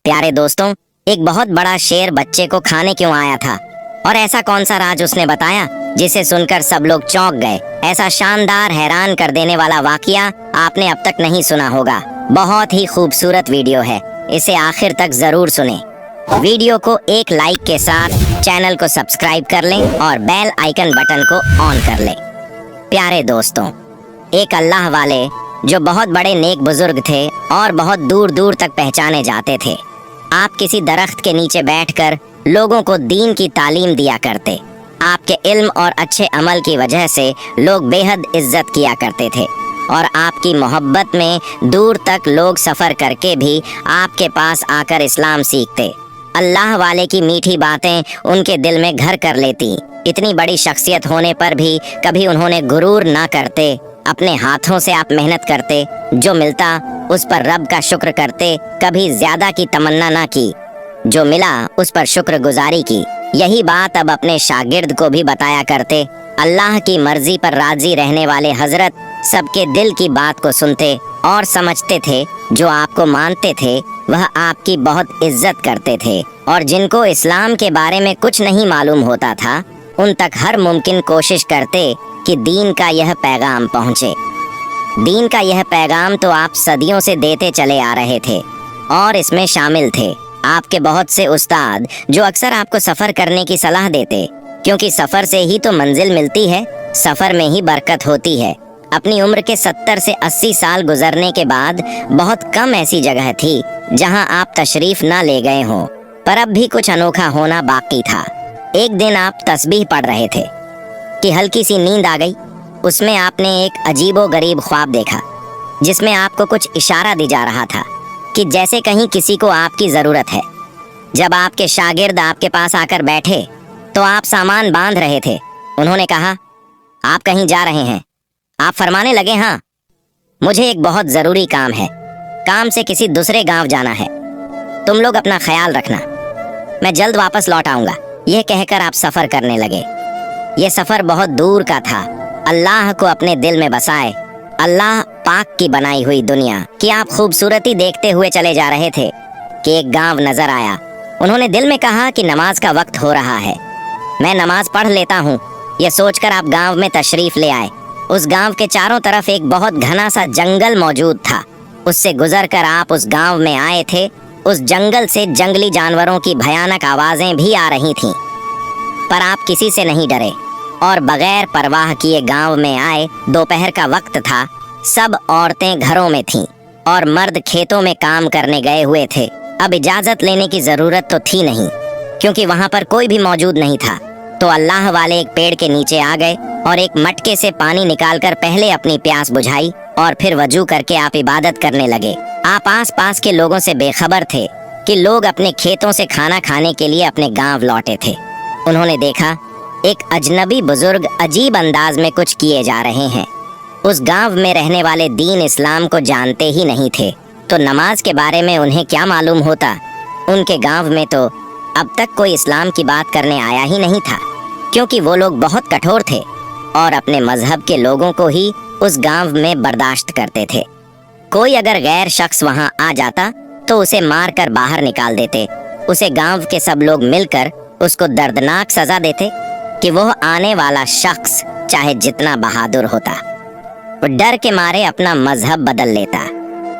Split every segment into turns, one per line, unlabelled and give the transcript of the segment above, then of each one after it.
प्यारे दोस्तों, एक बहुत बड़ा शेर बच्चे को खाने क्यों आया था और ऐसा कौन सा राज उसने बताया जिसे सुनकर सब लोग चौंक गए। ऐसा शानदार हैरान कर देने वाला वाकया आपने अब तक नहीं सुना होगा। बहुत ही खूबसूरत वीडियो है, इसे आखिर तक जरूर सुनें। वीडियो को एक लाइक के साथ चैनल को सब्सक्राइब कर लें और बेल आइकन बटन को ऑन कर लें। प्यारे दोस्तों, एक अल्लाह वाले जो बहुत बड़े नेक बुजुर्ग थे और बहुत दूर दूर तक पहचाने जाते थे। आप किसी दरख्त के नीचे बैठकर लोगों को दीन की तालीम दिया करते। आपके इल्म और अच्छे अमल की वजह से लोग बेहद इज्जत किया करते थे और आपकी मोहब्बत में दूर तक लोग सफ़र करके भी आपके पास आकर इस्लाम सीखते। अल्लाह वाले की मीठी बातें उनके दिल में घर कर लेती। इतनी बड़ी शख्सियत होने पर भी कभी उन्होंने गुरूर ना करते। अपने हाथों से आप मेहनत करते, जो मिलता उस पर रब का शुक्र करते, कभी ज्यादा की तमन्ना ना की, जो मिला उस पर शुक्र गुजारी की। यही बात अब अपने शागिर्द को भी बताया करते। अल्लाह की मर्जी पर राजी रहने वाले हजरत सबके दिल की बात को सुनते और समझते थे। जो आपको मानते थे वह आपकी बहुत इज्जत करते थे और जिनको इस्लाम के बारे में कुछ नहीं मालूम होता था उन तक हर मुमकिन कोशिश करते कि दीन का यह पैगाम पहुँचे। दीन का यह पैगाम तो आप सदियों से देते चले आ रहे थे और इसमें शामिल थे आपके बहुत से उस्ताद जो अक्सर आपको सफ़र करने की सलाह देते, क्योंकि सफ़र से ही तो मंजिल मिलती है, सफ़र में ही बरकत होती है। अपनी उम्र के 70 से 80 साल गुजरने के बाद बहुत कम ऐसी जगह थी जहां आप तशरीफ ना ले गए हों, पर अब भी कुछ अनोखा होना बाकी था। एक दिन आप तस्बीह पढ़ रहे थे कि हल्की सी नींद आ गई। उसमें आपने एक अजीबो गरीब ख्वाब देखा जिसमें आपको कुछ इशारा दी जा रहा था कि जैसे कहीं किसी को आपकी ज़रूरत है। जब आपके शागिर्द आपके पास आकर बैठे तो आप सामान बांध रहे थे। उन्होंने कहा, आप कहीं जा रहे हैं? आप फरमाने लगे, हाँ, मुझे एक बहुत ज़रूरी काम है, काम से किसी दूसरे गांव जाना है। तुम लोग अपना ख्याल रखना, मैं जल्द वापस लौट आऊँगा। यह कहकर आप सफ़र करने लगे। यह सफ़र बहुत दूर का था। अल्लाह को अपने दिल में बसाए अल्लाह पाक की बनाई हुई दुनिया की आप खूबसूरती देखते हुए चले जा रहे थे कि एक गांव नजर आया। उन्होंने दिल में कहा कि नमाज का वक्त हो रहा है, मैं नमाज पढ़ लेता हूँ। यह सोचकर आप गांव में तशरीफ ले आए। उस गांव के चारों तरफ एक बहुत घना सा जंगल मौजूद था। उससे गुजरकर आप उस गांव में आए थे। उस जंगल से जंगली जानवरों की भयानक आवाज़ें भी आ रही थीं, पर आप किसी से नहीं डरे और बगैर परवाह किए गांव में आए। दोपहर का वक्त था, सब औरतें घरों में थीं और मर्द खेतों में काम करने गए हुए थे। अब इजाज़त लेने की ज़रूरत तो थी नहीं, क्योंकि वहाँ पर कोई भी मौजूद नहीं था। तो अल्लाह वाले एक पेड़ के नीचे आ गए और एक मटके से पानी निकालकर पहले अपनी प्यास बुझाई और फिर वजू करके आप इबादत करने लगे। आप आस पास के लोगों से बेखबर थे कि लोग अपने खेतों से खाना खाने के लिए अपने गाँव लौटे थे। उन्होंने देखा एक अजनबी बुजुर्ग अजीब अंदाज में कुछ किए जा रहे हैं। उस गांव में रहने वाले दीन इस्लाम को जानते ही नहीं थे, तो नमाज के बारे में उन्हें क्या मालूम होता। उनके गांव में तो अब तक कोई इस्लाम की बात करने आया ही नहीं था, क्योंकि वो लोग बहुत कठोर थे और अपने मजहब के लोगों को ही उस गांव में बर्दाश्त करते थे। कोई अगर गैर शख्स वहां आ जाता तो उसे मार कर बाहर निकाल देते। उसे गांव के सब लोग मिलकर उसको दर्दनाक सजा देते कि वह आने वाला शख्स चाहे जितना बहादुर होता, वो डर के मारे अपना मजहब बदल लेता।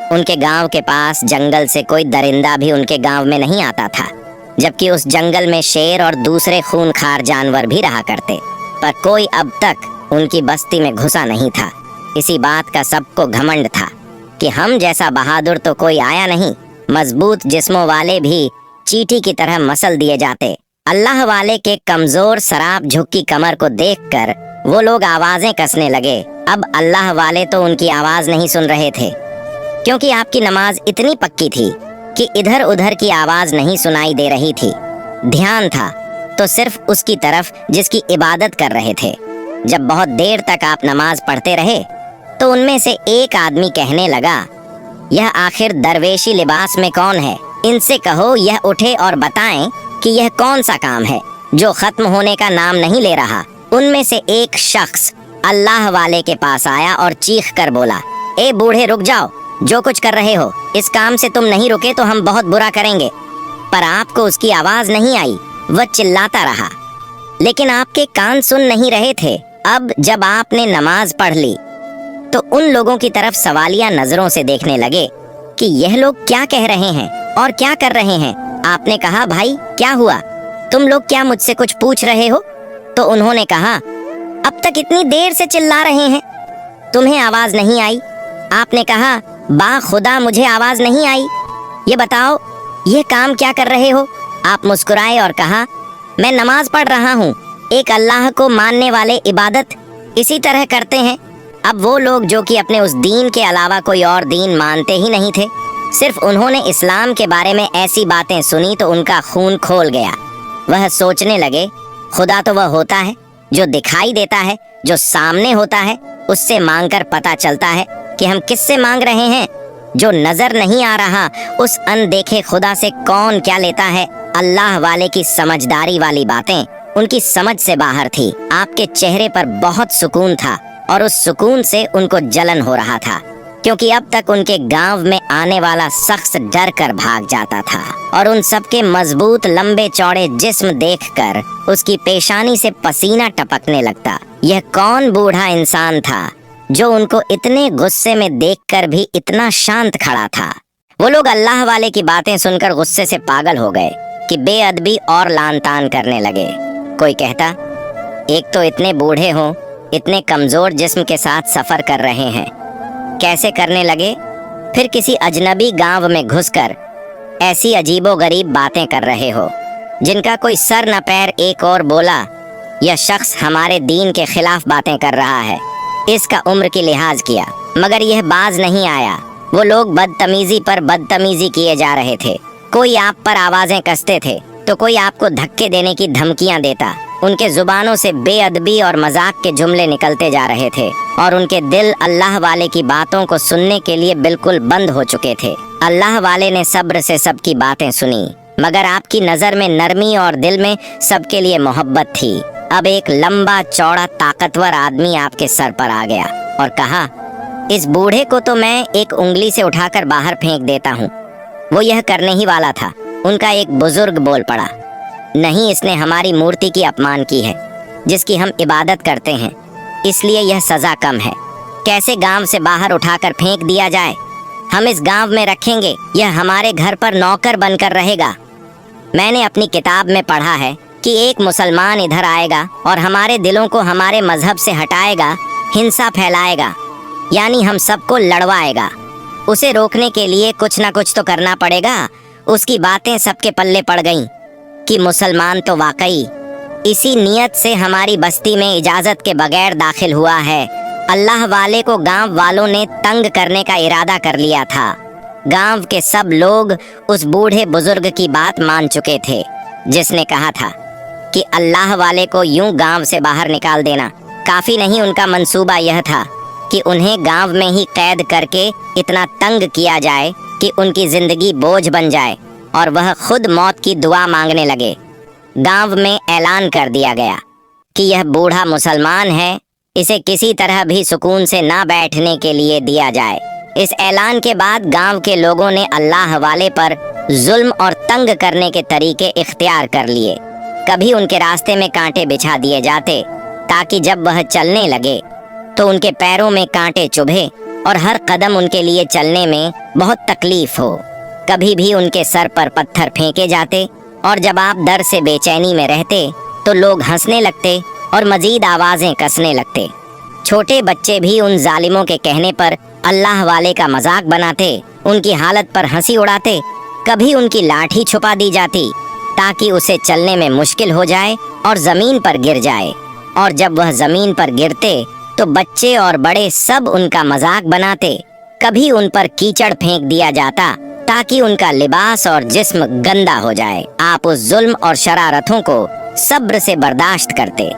उनके गांव के पास जंगल से कोई दरिंदा भी उनके गांव में नहीं आता था, जबकि उस जंगल में शेर और दूसरे खूनखार जानवर भी रहा करते, पर कोई अब तक उनकी बस्ती में घुसा नहीं था। इसी बात का सबको घमंड था कि हम जैसा बहादुर तो कोई आया नहीं। मजबूत जिस्मों वाले भी चींटी की तरह मसल दिए जाते। अल्लाह वाले के कमजोर सराब झुकी कमर को देखकर वो लोग आवाजें कसने लगे। अब अल्लाह वाले तो उनकी आवाज नहीं सुन रहे थे, क्योंकि आपकी नमाज इतनी पक्की थी कि इधर उधर की आवाज नहीं सुनाई दे रही थी। ध्यान था तो सिर्फ उसकी तरफ जिसकी इबादत कर रहे थे। जब बहुत देर तक आप नमाज पढ़ते रहे तो उनमें से एक आदमी कहने लगा, यह आखिर दरवेशी लिबास में कौन है? इनसे कहो यह उठे और बताएं कि यह कौन सा काम है जो खत्म होने का नाम नहीं ले रहा। उनमें से एक शख्स अल्लाह वाले के पास आया और चीख कर बोला, ए बूढ़े रुक जाओ, जो कुछ कर रहे हो, इस काम से तुम नहीं रुके तो हम बहुत बुरा करेंगे। पर आपको उसकी आवाज नहीं आई, वह चिल्लाता रहा, लेकिन आपके कान सुन नहीं रहे थे। अब जब आपने नमाज पढ़ ली तो उन लोगों की तरफ सवालिया नजरों से देखने लगे कि यह लोग क्या कह रहे हैं और क्या कर रहे हैं। आपने कहा, भाई क्या हुआ, तुम लोग क्या मुझसे कुछ पूछ रहे हो? तो उन्होंने कहा, अब तक इतनी देर से चिल्ला रहे हैं, तुम्हें आवाज नहीं आई? आपने कहा, बा खुदा मुझे आवाज नहीं आई। ये बताओ, ये काम क्या कर रहे हो? आप मुस्कुराए और कहा, मैं नमाज पढ़ रहा हूँ। एक अल्लाह को मानने वाले इबादत इसी तरह करते हैं। अब वो लोग जो कि अपने उस दीन के अलावा कोई और दीन मानते ही नहीं थे, सिर्फ उन्होंने इस्लाम के बारे में ऐसी बातें सुनी तो उनका खून खोल गया। वह सोचने लगे, खुदा तो वह होता है जो दिखाई देता है, जो सामने होता है, उससे मांगकर पता चलता है कि हम किससे मांग रहे हैं। जो नजर नहीं आ रहा, उस अनदेखे खुदा से कौन क्या लेता है। अल्लाह वाले की समझदारी वाली बातें उनकी समझ से बाहर थी। आपके चेहरे पर बहुत सुकून था और उस सुकून से उनको जलन हो रहा था, क्योंकि अब तक उनके गांव में आने वाला शख्स डर कर भाग जाता था और उन सबके मजबूत लंबे चौड़े जिस्म देखकर उसकी पेशानी से पसीना टपकने लगता। यह कौन बूढ़ा इंसान था जो उनको इतने गुस्से में देखकर भी इतना शांत खड़ा था? वो लोग अल्लाह वाले की बातें सुनकर गुस्से से पागल हो गए कि बेअदबी और लान तान करने लगे। कोई कहता, एक तो इतने बूढ़े हो, इतने कमजोर जिस्म के साथ सफर कर रहे हैं, कैसे करने लगे? फिर किसी अजनबी गांव में घुसकर ऐसी अजीबोगरीब बातें कर रहे हो जिनका कोई सर न पैर। एक और बोला, यह शख्स हमारे दीन के खिलाफ बातें कर रहा है। इसका उम्र की लिहाज किया मगर यह बाज नहीं आया। वो लोग बदतमीजी पर बदतमीजी किए जा रहे थे। कोई आप पर आवाजें कसते थे तो कोई आपको धक्के देने की धमकियां देता। उनके जुबानों से बेअदबी और मजाक के जुमले निकलते जा रहे थे और उनके दिल अल्लाह वाले की बातों को सुनने के लिए बिल्कुल बंद हो चुके थे। अल्लाह वाले ने सब्र से सबकी बातें सुनी, मगर आपकी नजर में नरमी और दिल में सबके लिए मोहब्बत थी। अब एक लंबा चौड़ा ताकतवर आदमी आपके सर पर आ गया और कहा, इस बूढ़े को तो मैं एक उंगली से उठाकर बाहर फेंक देता हूँ। वो यह करने ही वाला था। उनका एक बुजुर्ग बोल पड़ा, नहीं, इसने हमारी मूर्ति की अपमान की है जिसकी हम इबादत करते हैं, इसलिए यह सजा कम है। कैसे गांव से बाहर उठाकर फेंक दिया जाए? हम इस गांव में रखेंगे, यह हमारे घर पर नौकर बनकर रहेगा। मैंने अपनी किताब में पढ़ा है कि एक मुसलमान इधर आएगा और हमारे दिलों को हमारे मजहब से हटाएगा, हिंसा फैलाएगा, यानी हम सबको लड़वाएगा। उसे रोकने के लिए कुछ ना कुछ तो करना पड़ेगा। उसकी बातें सबके पल्ले पड़ गईं कि मुसलमान तो वाकई इसी नियत से हमारी बस्ती में इजाजत के बगैर दाखिल हुआ है। अल्लाह वाले को गांव वालों ने तंग करने का इरादा कर लिया था। गांव के सब लोग उस बूढ़े बुजुर्ग की बात मान चुके थे जिसने कहा था कि अल्लाह वाले को यूं गांव से बाहर निकाल देना काफी नहीं। उनका मंसूबा यह था कि उन्हें गांव में ही कैद करके इतना तंग किया जाए कि उनकी जिंदगी बोझ बन जाए और वह खुद मौत की दुआ मांगने लगे। गांव में ऐलान कर दिया गया कि यह बूढ़ा मुसलमान है, इसे किसी तरह भी सुकून से ना बैठने के लिए दिया जाए। इस ऐलान के बाद गांव के लोगों ने अल्लाह वाले पर जुल्म और तंग करने के तरीके इख्तियार कर लिए। कभी उनके रास्ते में कांटे बिछा दिए जाते ताकि जब वह चलने लगे तो उनके पैरों में कांटे चुभे और हर कदम उनके लिए चलने में बहुत तकलीफ हो। कभी भी उनके सर पर पत्थर फेंके जाते और जब आप डर से बेचैनी में रहते तो लोग हंसने लगते और मजीद आवाजें कसने लगते। छोटे बच्चे भी उन जालिमों के कहने पर अल्लाह वाले का मजाक बनाते, उनकी हालत पर हंसी उड़ाते। कभी उनकी लाठी छुपा दी जाती ताकि उसे चलने में मुश्किल हो जाए और जमीन पर गिर जाए, और जब वह जमीन पर गिरते तो बच्चे और बड़े सब उनका मजाक बनाते। कभी उन पर कीचड़ फेंक दिया जाता ताकि उनका लिबास और जिस्म गंदा हो जाए। आप उस जुल्म और शरारतों को सब्र से बर्दाश्त करते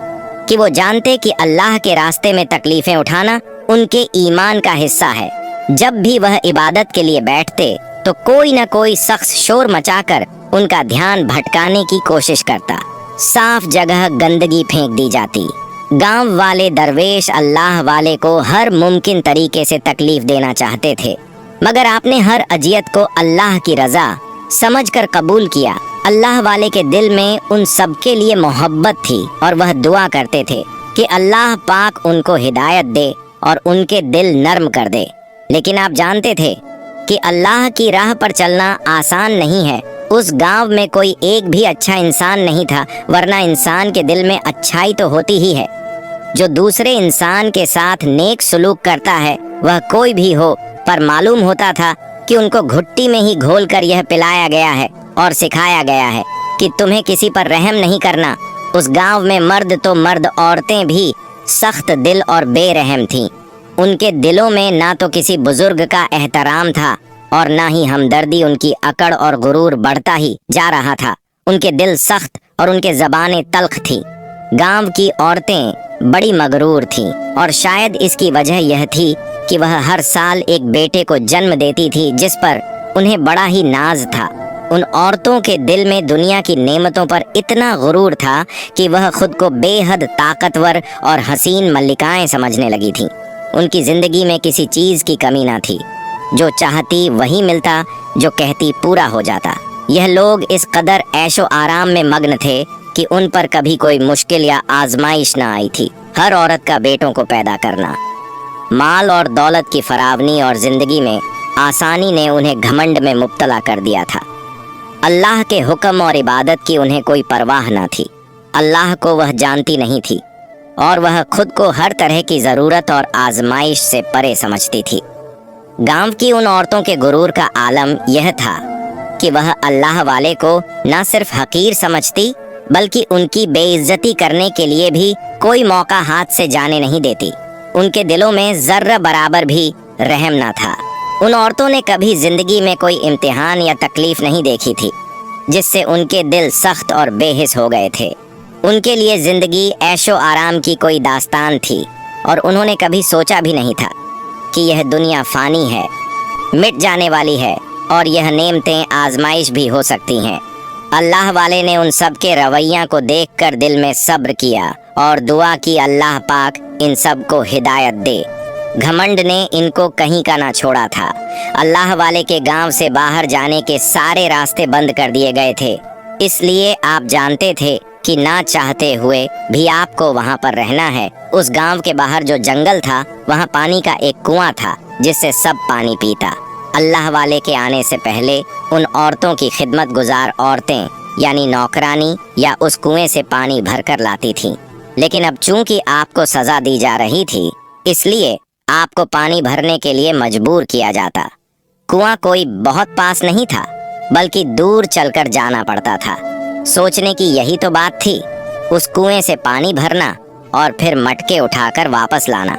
कि वो जानते कि अल्लाह के रास्ते में तकलीफें उठाना उनके ईमान का हिस्सा है। जब भी वह इबादत के लिए बैठते तो कोई न कोई शख्स शोर मचाकर उनका ध्यान भटकाने की कोशिश करता। साफ जगह गंदगी फेंक दी जाती। गांव वाले दरवेश अल्लाह वाले को हर मुमकिन तरीके से तकलीफ देना चाहते थे, मगर आपने हर अजियत को अल्लाह की रजा समझकर कबूल किया। अल्लाह वाले के दिल में उन सब के लिए मोहब्बत थी और वह दुआ करते थे कि अल्लाह पाक उनको हिदायत दे और उनके दिल नर्म कर दे। लेकिन आप जानते थे कि अल्लाह की राह पर चलना आसान नहीं है। उस गांव में कोई एक भी अच्छा इंसान नहीं था, वरना इंसान के दिल में अच्छाई तो होती ही है। जो दूसरे इंसान के साथ नेक सलूक करता है वह कोई भी हो, पर मालूम होता था कि उनको घुट्टी में ही घोल कर यह पिलाया गया है और सिखाया गया है कि तुम्हें किसी पर रहम नहीं करना। उस गांव में मर्द तो मर्द, औरतें भी सख्त दिल और बेरहम थीं। उनके दिलों में ना तो किसी बुजुर्ग का एहतराम था और ना ही हमदर्दी। उनकी अकड़ और गुरूर बढ़ता ही जा रहा था। उनके दिल सख्त और उनके ज़बानें तल्ख थीं। गांव की औरतें बड़ी मगरूर थीं और शायद इसकी वजह यह थी कि वह हर साल एक बेटे को जन्म देती थी जिस पर उन्हें बड़ा ही नाज था। उन औरतों के दिल में दुनिया की नेमतों पर इतना गुरूर था कि वह खुद को बेहद ताकतवर और हसीन मल्लिकाएं समझने लगी थीं। उनकी जिंदगी में किसी चीज़ की कमी ना थी। जो चाहती वही मिलता, जो कहती पूरा हो जाता। यह लोग इस कदर ऐशो आराम में मग्न थे कि उन पर कभी कोई मुश्किल या आजमाइश ना आई थी। हर औरत का बेटों को पैदा करना, माल और दौलत की फरावनी और जिंदगी में आसानी ने उन्हें घमंड में मुब्तला कर दिया था। अल्लाह के हुक्म और इबादत की उन्हें कोई परवाह ना थी। अल्लाह को वह जानती नहीं थी और वह खुद को हर तरह की ज़रूरत और आजमाइश से परे समझती थी। गांव की उन औरतों के गुरूर का आलम यह था कि वह अल्लाह वाले को न सिर्फ हकीर समझती बल्कि उनकी बेइज्जती करने के लिए भी कोई मौका हाथ से जाने नहीं देती। उनके दिलों में ज़र्रा बराबर भी रहम ना था। उन औरतों ने कभी जिंदगी में कोई इम्तिहान या तकलीफ नहीं देखी थी जिससे उनके दिल सख्त और बेहिस हो गए थे। उनके लिए जिंदगी ऐशो आराम की कोई दास्तान थी और उन्होंने कभी सोचा भी नहीं था कि यह दुनिया फ़ानी है, मिट जाने वाली है और यह नेमतें आजमाइश भी हो सकती हैं। अल्लाह वाले ने उन सब के रवैया को देखकर दिल में सब्र किया और दुआ की अल्लाह पाक इन सब को हिदायत दे। घमंड ने इनको कहीं का ना छोड़ा था। अल्लाह वाले के गांव से बाहर जाने के सारे रास्ते बंद कर दिए गए थे। इसलिए आप जानते थे कि ना चाहते हुए भी आपको वहां पर रहना है। उस गांव के बाहर जो जंगल था वहां पानी का एक कुआं था जिससे सब पानी पीता। अल्लाह वाले के आने से पहले उन औरतों की खिदमत गुजार औरतें यानी नौकरानी या उस कुएं से पानी भरकर लाती थीं। लेकिन अब चूंकि आपको सजा दी जा रही थी इसलिए आपको पानी भरने के लिए मजबूर किया जाता। कुआं कोई बहुत पास नहीं था बल्कि दूर चलकर जाना पड़ता था। सोचने की यही तो बात थी, उस कुएं से पानी भरना और फिर मटके उठाकर वापस लाना।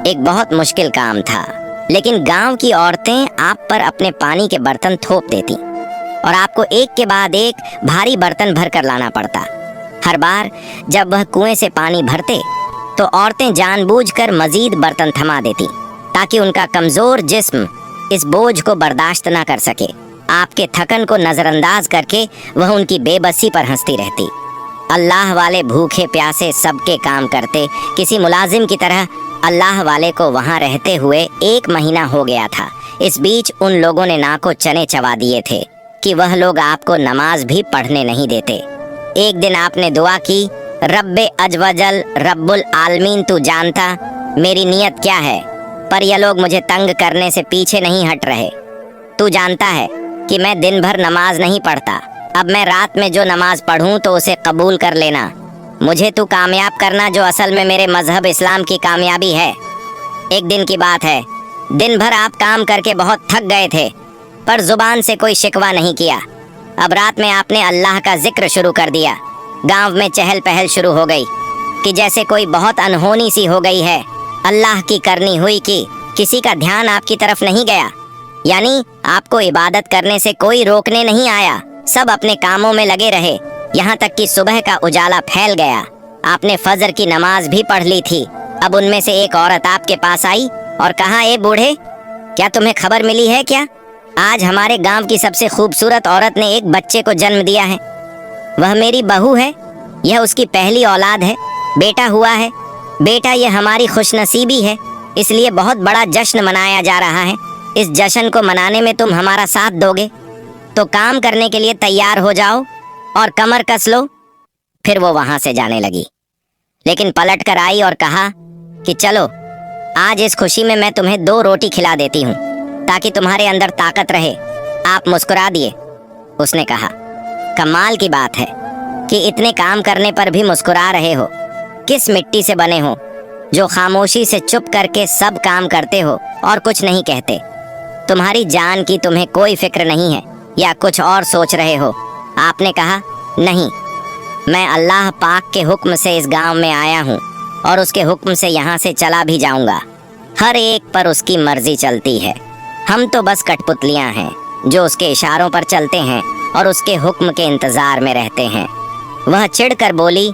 एक बहुत मुश्किल काम था, लेकिन गांव की औरतें आप पर अपने पानी के बर्तन थोप देती और आपको एक के बाद एक भारी बर्तन भर कर लाना पड़ता। हर बार जब वह कुएं से पानी भरते तो औरतें जानबूझकर मजीद बर्तन थमा देती ताकि उनका कमज़ोर जिस्म इस बोझ को बर्दाश्त ना कर सके। आपके थकन को नज़रअंदाज करके वह उनकी बेबसी पर हंसती रहती। अल्लाह वाले भूखे प्यासे सबके काम करते। किसी मुलाजिम की तरह अल्लाह वाले को वहाँ रहते हुए 1 महीना हो गया था। इस बीच उन लोगों ने नाको चने चबा दिए थे कि वह लोग आपको नमाज भी पढ़ने नहीं देते। एक दिन आपने दुआ की, रब्बे अजवजल रब्बुल आलमीन, तू जानता मेरी नीयत क्या है, पर यह लोग मुझे तंग करने से पीछे नहीं हट रहे। तू जानता है कि मैं दिन भर नमाज नहीं पढ़ता। अब मैं रात में जो नमाज पढ़ूं तो उसे कबूल कर लेना। मुझे तू कामयाब करना जो असल में मेरे मजहब इस्लाम की कामयाबी है। एक दिन की बात है, दिन भर आप काम करके बहुत थक गए थे पर जुबान से कोई शिकवा नहीं किया। अब रात में आपने अल्लाह का जिक्र शुरू कर दिया। गांव में चहल पहल शुरू हो गई कि जैसे कोई बहुत अनहोनी सी हो गई है। अल्लाह की करनी हुई कि किसी का ध्यान आपकी तरफ नहीं गया, यानी आपको इबादत करने से कोई रोकने नहीं आया। सब अपने कामों में लगे रहे, यहाँ तक कि सुबह का उजाला फैल गया। आपने फजर की नमाज भी पढ़ ली थी। अब उनमें से एक औरत आपके पास आई और कहा, ए बूढ़े, क्या तुम्हें खबर मिली है क्या? आज हमारे गांव की सबसे खूबसूरत औरत ने एक बच्चे को जन्म दिया है। वह मेरी बहू है। यह उसकी पहली औलाद है, बेटा हुआ है। बेटा, यह हमारी खुशनसीबी है, इसलिए बहुत बड़ा जश्न मनाया जा रहा है। इस जश्न को मनाने में तुम हमारा साथ दोगे तो काम करने के लिए तैयार हो जाओ और कमर कस लो। फिर वो वहां से जाने लगी, लेकिन पलट कर आई और कहा कि चलो, आज इस खुशी में मैं तुम्हें 2 रोटी खिला देती हूँ ताकि तुम्हारे अंदर ताकत रहे। आप मुस्कुरा दिए। उसने कहा, कमाल की बात है कि इतने काम करने पर भी मुस्कुरा रहे हो। किस मिट्टी से बने हो जो खामोशी से चुप करके सब काम करते हो और कुछ नहीं कहते? तुम्हारी जान की तुम्हें कोई फिक्र नहीं है या कुछ और सोच रहे हो? आपने कहा, नहीं, मैं अल्लाह पाक के हुक्म से इस गांव में आया हूँ और उसके हुक्म से यहाँ से चला भी जाऊंगा। हर एक पर उसकी मर्जी चलती है। हम तो बस कठपुतलियाँ हैं जो उसके इशारों पर चलते हैं और उसके हुक्म के इंतजार में रहते हैं। वह चिढ़कर बोली,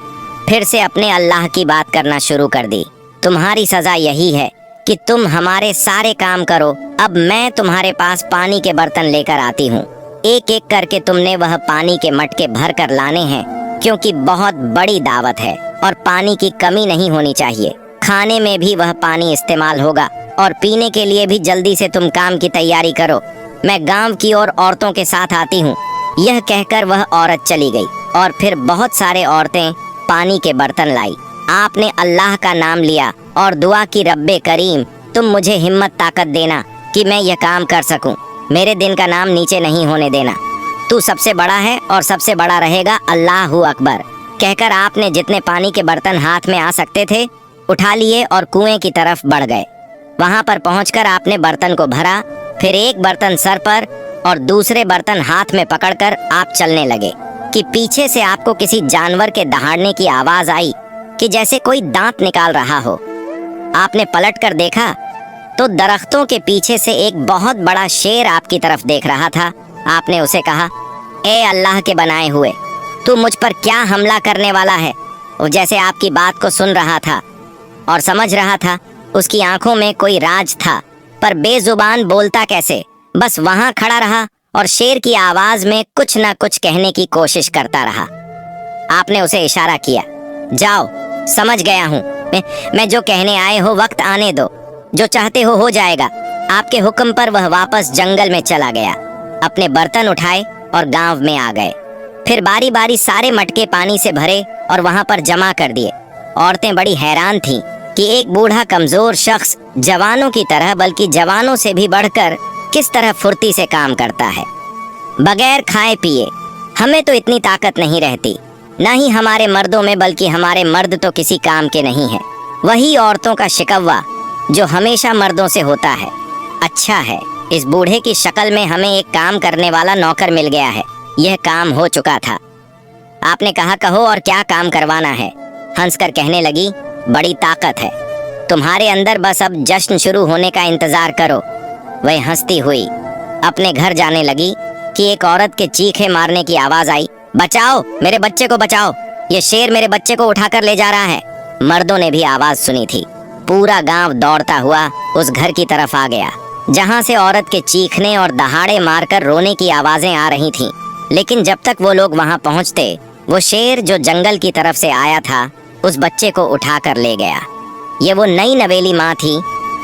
फिर से अपने अल्लाह की बात करना शुरू कर दी। तुम्हारी सजा यही है कि तुम हमारे सारे काम करो। अब मैं तुम्हारे पास पानी के बर्तन लेकर आती हूँ। एक एक करके तुमने वह पानी के मटके भर कर लाने हैं, क्योंकि बहुत बड़ी दावत है और पानी की कमी नहीं होनी चाहिए। खाने में भी वह पानी इस्तेमाल होगा और पीने के लिए भी जल्दी से तुम काम की तैयारी करो। मैं गांव की और औरतों के साथ आती हूँ। यह कहकर वह औरत चली गई और फिर बहुत सारे औरतें पानी के बर्तन लाई। आपने अल्लाह का नाम लिया और दुआ की, रब्बे करीम, तुम मुझे हिम्मत ताकत देना कि मैं यह काम कर सकूं। मेरे दिन का नाम नीचे नहीं होने देना। तू सबसे बड़ा है और सबसे बड़ा रहेगा, अल्लाहू अकबर। कहकर आपने जितने पानी के बर्तन हाथ में आ सकते थे उठा लिए और कुएं की तरफ बढ़ गए। वहां पर पहुंचकर आपने बर्तन को भरा, फिर एक बर्तन सर पर और दूसरे बर्तन हाथ में पकड़कर आप चलने लगे कि पीछे से आपको किसी जानवर के दहाड़ने की आवाज आई कि जैसे कोई दांत निकाल रहा हो। आपने पलट कर देखा तो दरख्तों के पीछे से एक बहुत बड़ा शेर आपकी तरफ देख रहा था। आपने उसे कहा, ए अल्लाह के बनाए हुए, तू मुझ पर क्या हमला करने वाला है? वो जैसे आपकी बात को सुन रहा था और समझ रहा था। उसकी आंखों में कोई राज था, पर बेजुबान बोलता कैसे? बस वहां खड़ा रहा और शेर की आवाज में कुछ ना कुछ कहने की कोशिश करता रहा। आपने उसे इशारा किया, जाओ, समझ गया हूँ मैं जो कहने आए हो, वक्त आने दो, जो चाहते हो जाएगा। आपके हुक्म पर वह वापस जंगल में चला गया। अपने बर्तन उठाए और गांव में आ गए। फिर बारी बारी सारे मटके पानी से भरे और वहां पर जमा कर दिए। औरतें बड़ी हैरान थीं कि एक बूढ़ा कमजोर शख्स जवानों की तरह, बल्कि जवानों से भी बढ़कर किस तरह फुर्ती से काम करता है। बगैर खाए पिए हमें तो इतनी ताकत नहीं रहती, न ही हमारे मर्दों में, बल्कि हमारे मर्द तो किसी काम के नहीं है। वही औरतों का शिकवा जो हमेशा मर्दों से होता है। अच्छा है, इस बूढ़े की शक्ल में हमें एक काम करने वाला नौकर मिल गया है। यह काम हो चुका था। आपने कहा, कहो और क्या काम करवाना है? हंसकर कहने लगी, बड़ी ताकत है तुम्हारे अंदर, बस अब जश्न शुरू होने का इंतजार करो। वह हंसती हुई अपने घर जाने लगी कि एक औरत के चीखे मारने की आवाज आई, बचाओ, मेरे बच्चे को बचाओ, ये शेर मेरे बच्चे को उठाकर ले जा रहा है। मर्दों ने भी आवाज सुनी थी। पूरा गांव दौड़ता हुआ उस घर की तरफ आ गया जहां से औरत के चीखने और दहाड़े मारकर रोने की आवाजें आ रही थीं। लेकिन जब तक वो लोग वहां पहुंचते, वो शेर जो जंगल की तरफ से आया था उस बच्चे को उठाकर ले गया। ये वो नई नवेली माँ थी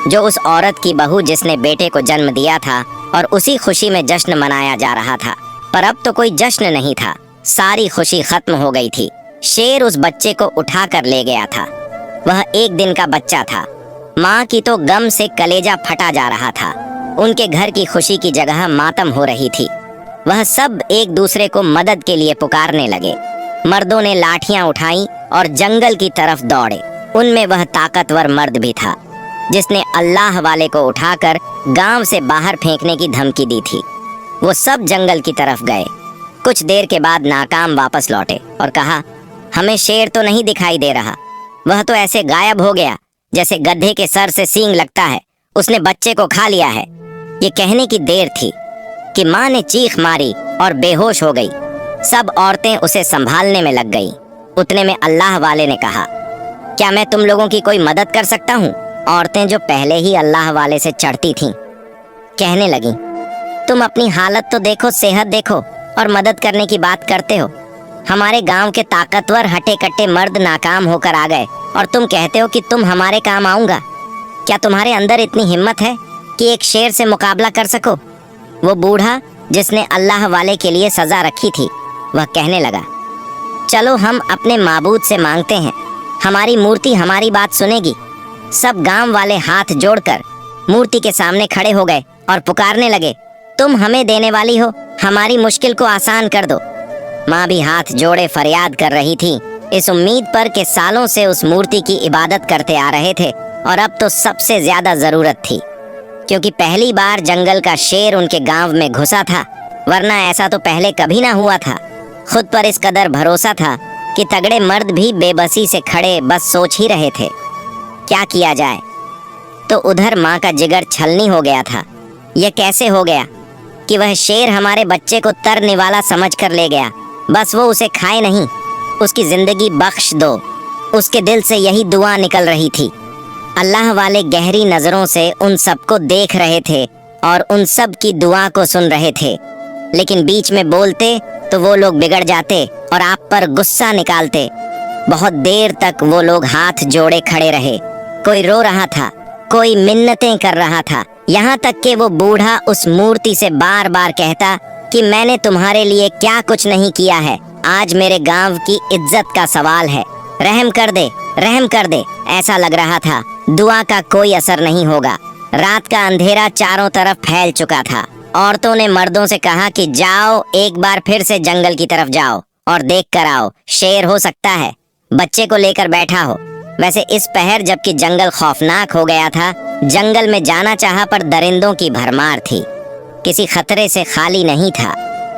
जो उस औरत की बहू जिसने बेटे को जन्म दिया था, और उसी खुशी में जश्न मनाया जा रहा था। पर अब तो कोई जश्न नहीं था, सारी खुशी खत्म हो गई थी। शेर उस बच्चे को उठाकर ले गया था। वह 1 दिन का बच्चा था। माँ की तो गम से कलेजा फटा जा रहा था। उनके घर की खुशी की जगह मातम हो रही थी। वह सब एक दूसरे को मदद के लिए पुकारने लगे। मर्दों ने लाठियां उठाई और जंगल की तरफ दौड़े। उनमें वह ताकतवर मर्द भी था जिसने अल्लाह वाले को उठाकर गांव से बाहर फेंकने की धमकी दी थी। वो सब जंगल की तरफ गए। कुछ देर के बाद नाकाम वापस लौटे और कहा, हमें शेर तो नहीं दिखाई दे रहा। वह तो ऐसे गायब हो गया जैसे गधे के सर से सींग लगता है। उसने बच्चे को खा लिया है। ये कहने की देर थी कि माँ ने चीख मारी और बेहोश हो गई। सब औरतें उसे संभालने में लग गईं। उतने में अल्लाह वाले ने कहा, क्या मैं तुम लोगों की कोई मदद कर सकता हूँ? औरतें जो पहले ही अल्लाह वाले से चढ़ती थीं, कहने लगीं, तुम अपनी हालत तो देखो, सेहत देखो, और मदद करने की बात करते हो। हमारे गांव के ताकतवर हटे कट्टे मर्द नाकाम होकर आ गए और तुम कहते हो कि तुम हमारे काम आऊंगा। क्या तुम्हारे अंदर इतनी हिम्मत है कि एक शेर से मुकाबला कर सको। वो बूढ़ा जिसने अल्लाह वाले के लिए सजा रखी थी, वह कहने लगा, चलो हम अपने माबूद से मांगते हैं, हमारी मूर्ति हमारी बात सुनेगी। सब गांव वाले हाथ जोड़कर मूर्ति के सामने खड़े हो गए और पुकारने लगे, तुम हमें देने वाली हो, हमारी मुश्किल को आसान कर दो। माँ भी हाथ जोड़े फरियाद कर रही थी, इस उम्मीद पर कि सालों से उस मूर्ति की इबादत करते आ रहे थे और अब तो सबसे ज्यादा जरूरत थी, क्योंकि पहली बार जंगल का शेर उनके गांव में घुसा था, वरना ऐसा तो पहले कभी ना हुआ था। खुद पर इस कदर भरोसा था कि तगड़े मर्द भी बेबसी से खड़े बस सोच ही रहे थे, क्या किया जाए। तो उधर माँ का जिगर छलनी हो गया था। यह कैसे हो गया कि वह शेर हमारे बच्चे को तर निवाला समझ कर ले गया, बस वो उसे खाए नहीं, उसकी जिंदगी बख्श दो। उसके दिल से यही दुआ निकल रही थी। अल्लाह वाले गहरी नजरों से उन सबको देख रहे थे और उन सब की दुआ को सुन रहे थे, लेकिन बीच में बोलते तो वो लोग बिगड़ जाते और आप पर गुस्सा निकालते। बहुत देर तक वो लोग हाथ जोड़े खड़े रहे, कोई रो रहा था, कोई मिन्नतें कर रहा था, यहाँ तक कि वो बूढ़ा उस मूर्ति से बार बार कहता कि मैंने तुम्हारे लिए क्या कुछ नहीं किया है, आज मेरे गांव की इज्जत का सवाल है, रहम कर दे, रहम कर दे। ऐसा लग रहा था दुआ का कोई असर नहीं होगा। रात का अंधेरा चारों तरफ फैल चुका था। औरतों ने मर्दों से कहा कि जाओ, एक बार फिर से जंगल की तरफ जाओ और देख कर आओ, शेर हो सकता है, बच्चे को लेकर बैठा हो। वैसे इस पहर जबकि जंगल खौफनाक हो गया था, जंगल में जाना चाहा पर दरिंदों की भरमार थी, किसी खतरे से खाली नहीं था।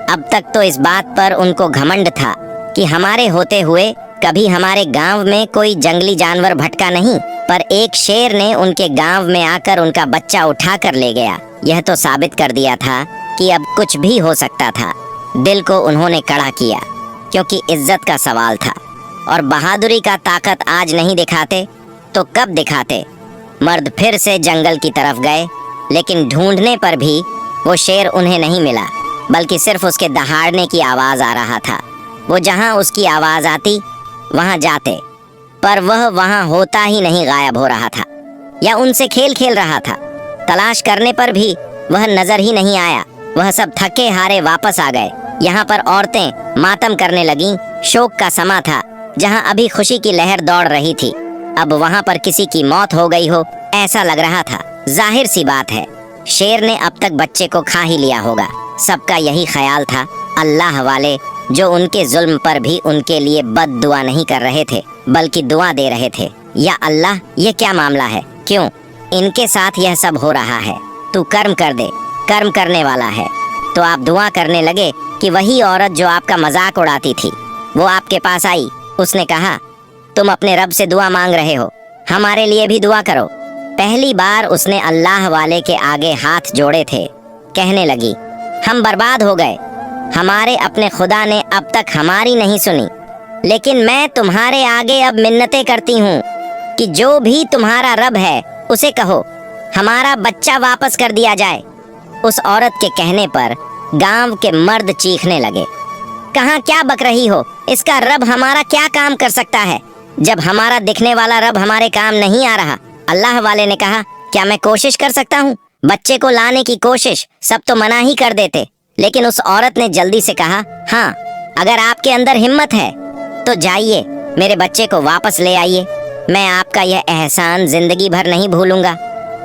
अब तक तो इस बात पर उनको घमंड था कि हमारे होते हुए कभी हमारे गांव में कोई जंगली जानवर भटका नहीं, पर एक शेर ने उनके गांव में आकर उनका बच्चा उठा कर ले गया। यह तो साबित कर दिया था कि अब कुछ भी हो सकता था। दिल को उन्होंने कड़ा किया, क्योंकि इज्जत का सवाल था और बहादुरी का ताकत आज नहीं दिखाते तो कब दिखाते। मर्द फिर से जंगल की तरफ गए, लेकिन ढूंढने पर भी वो शेर उन्हें नहीं मिला, बल्कि सिर्फ उसके दहाड़ने की आवाज आ रहा था। वो जहां उसकी आवाज आती वहां जाते, पर वह वहां होता ही नहीं, गायब हो रहा था या उनसे खेल खेल रहा था। तलाश करने पर भी वह नजर ही नहीं आया। वह सब थके हारे वापस आ गए। यहाँ पर औरतें मातम करने लगीं। शोक का समा था, जहाँ अभी खुशी की लहर दौड़ रही थी, अब वहाँ पर किसी की मौत हो गई हो, ऐसा लग रहा था। जाहिर सी बात है, शेर ने अब तक बच्चे को खा ही लिया होगा। सबका यही ख्याल था। अल्लाह वाले जो उनके जुल्म पर भी उनके लिए बद दुआ नहीं कर रहे थे, बल्कि दुआ दे रहे थे, या अल्लाह, ये क्या मामला है, क्यों इनके साथ यह सब हो रहा है, तू कर्म कर दे, कर्म करने वाला है। तो आप दुआ करने लगे कि वही औरत जो आपका मजाक उड़ाती थी, वो आपके पास आई। उसने कहा, तुम अपने रब से दुआ मांग रहे हो, हमारे लिए भी दुआ करो। पहली बार उसने अल्लाह वाले के आगे हाथ जोड़े थे। कहने लगी, हम बर्बाद हो गए, हमारे अपने खुदा ने अब तक हमारी नहीं सुनी, लेकिन मैं तुम्हारे आगे अब मिन्नतें करती हूँ कि जो भी तुम्हारा रब है उसे कहो हमारा बच्चा वापस कर दिया जाए। उस औरत के कहने पर गांव के मर्द चीखने लगे, कहाँ क्या बक रही हो, इसका रब हमारा क्या काम कर सकता है, जब हमारा दिखने वाला रब हमारे काम नहीं आ रहा। अल्लाह वाले ने कहा, क्या मैं कोशिश कर सकता हूँ, बच्चे को लाने की कोशिश, सब तो मना ही कर देते। लेकिन उस औरत ने जल्दी से कहा, हाँ, अगर आपके अंदर हिम्मत है तो जाइए, मेरे बच्चे को वापस ले आइए, मैं आपका यह एहसान जिंदगी भर नहीं भूलूंगा।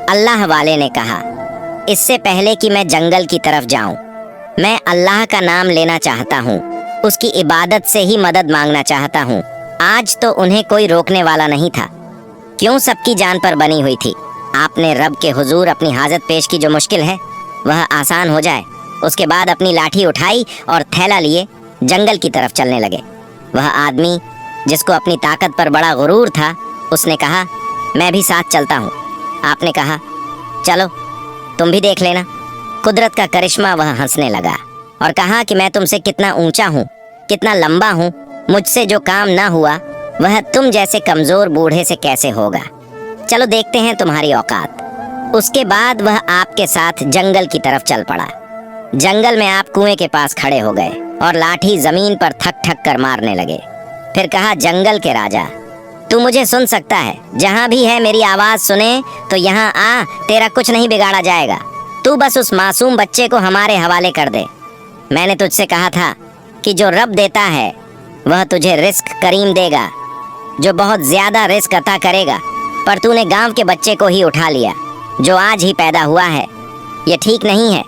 अल्लाह वाले ने कहा, इससे पहले कि मैं जंगल की तरफ जाऊं, मैं अल्लाह का नाम लेना चाहता हूँ, उसकी इबादत से ही मदद मांगना चाहता हूँ। आज तो उन्हें कोई रोकने वाला नहीं था, क्यों सबकी जान पर बनी हुई थी। आपने रब के हुजूर अपनी हाजत पेश की, जो मुश्किल है वह आसान हो जाए। उसके बाद अपनी लाठी उठाई और थैला लिए जंगल की तरफ चलने लगे। वह आदमी जिसको अपनी ताकत पर बड़ा गुरूर था, उसने कहा, मैं भी साथ चलता हूँ। आपने कहा, चलो तुम भी देख लेना कुदरत का करिश्मा। वह हंसने लगा और कहा कि मैं तुमसे कितना ऊंचा हूँ, कितना लंबा हूँ, मुझसे जो काम ना हुआ वह तुम जैसे कमजोर बूढ़े से कैसे होगा। चलो देखते हैं तुम्हारी औकात। उसके बाद वह आपके साथ जंगल की तरफ चल पड़ा। जंगल में आप कुएं के पास खड़े हो गए और लाठी जमीन पर थक थक कर मारने लगे। फिर कहा, जंगल के राजा, तू मुझे सुन सकता है, जहाँ भी है मेरी आवाज सुने तो यहाँ आ, तेरा कुछ नहीं बिगाड़ा जाएगा। तू बस उस मासूम बच्चे को हमारे हवाले कर दे। मैंने तुझसे कहा था कि जो रब देता है वह तुझे रिस्क करीम देगा, जो बहुत ज्यादा रिस्क अता करेगा, पर तूने गांव के बच्चे को ही उठा लिया जो आज ही पैदा हुआ है। ये ठीक नहीं है।